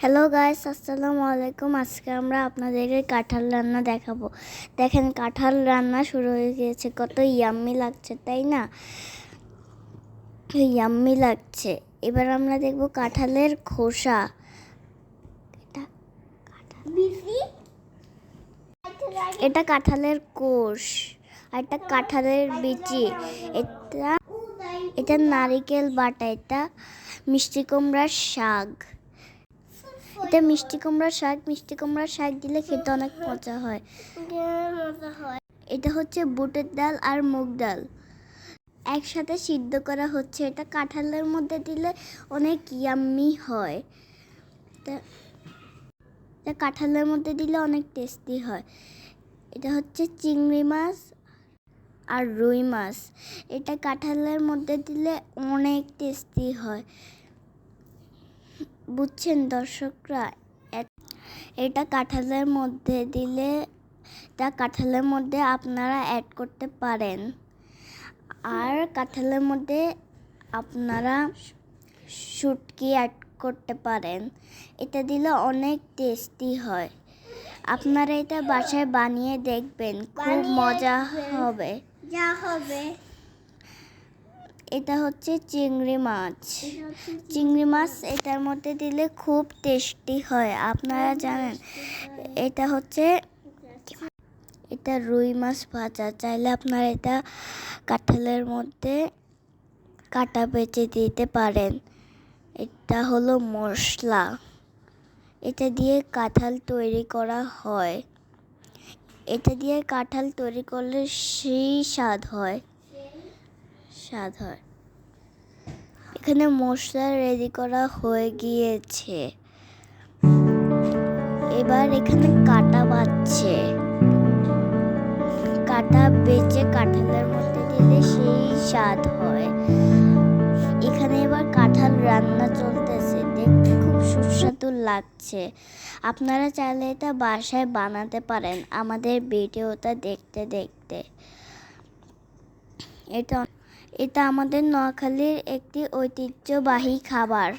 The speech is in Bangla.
হ্যালো গাইস, আসসালামু আলাইকুম। আজকে আমরা আপনাদেরকে কাঁঠাল রান্না দেখাবো। দেখেন, কাঁঠাল রান্না শুরু হয়ে গিয়েছে। কত ইয়াম্মি লাগছে, তাই না? ইয়াম্মি লাগছে। এবার আমরা দেখব কাঁঠালের খোসা। এটা কাঁঠালের কোষ, আর এটা কাঁঠালের বিচি। এটা এটা নারিকেল বাটা। এটা মিষ্টি কুমড়ার শাক। এটা মিষ্টি কুমড়ার শাক দিলে খেতে অনেক মজা হয়। এটা হচ্ছে বুটের ডাল আর মুগ ডাল একসাথে সিদ্ধ করা হচ্ছে। এটা কাঁঠালের মধ্যে দিলে অনেক ইয়াম্মি হয়। এটা কাঁঠালের মধ্যে দিলে অনেক টেস্টি হয়। এটা হচ্ছে চিংড়ি মাছ আর রুই মাছ। এটা কাঁঠালের মধ্যে দিলে অনেক টেস্টি হয়। বুঝছেন দর্শকরা? এটা কাঁঠালের মধ্যে দিলে কাঁঠালের মধ্যে আপনারা অ্যাড করতে পারেন। আর কাঁঠালের মধ্যে আপনারা শুটকি অ্যাড করতে পারেন। এটা দিলে অনেক টেস্টি হয়। আপনারা এটা বাসায় বানিয়ে দেখবেন, খুব মজা হবে। এটা হচ্ছে চিংড়ি মাছ। এটার মধ্যে দিলে খুব টেস্টি হয়, আপনারা জানেন। এটা রুই মাছ ভাজা। চাইলে আপনারা এটা কাঁঠালের মধ্যে কাটা বেঁচে দিতে পারেন। এটা হলো মশলা। এটা দিয়ে কাঁঠাল তৈরি করা হয়। এটা দিয়ে কাঁঠাল তৈরি করলে সেই স্বাদ হয়। এখানে মশলা রেডি করা হয়ে গিয়েছে। এবার এখানে কাটা বাচ্ছে। কাটা বেচে কাঁঠালের মধ্যে দিলে সেই স্বাদ হয়। এখানে এবার কাঁঠাল রান্না চলতেছে, দেখতে খুব সুস্বাদু লাগছে। আপনারা চাইলে এটা বাসায় বানাতে পারেন আমাদের ভিডিওটা দেখতে দেখতে। এটা আমাদের নোয়াখালীর একটি ঐতিহ্যবাহী খাবার।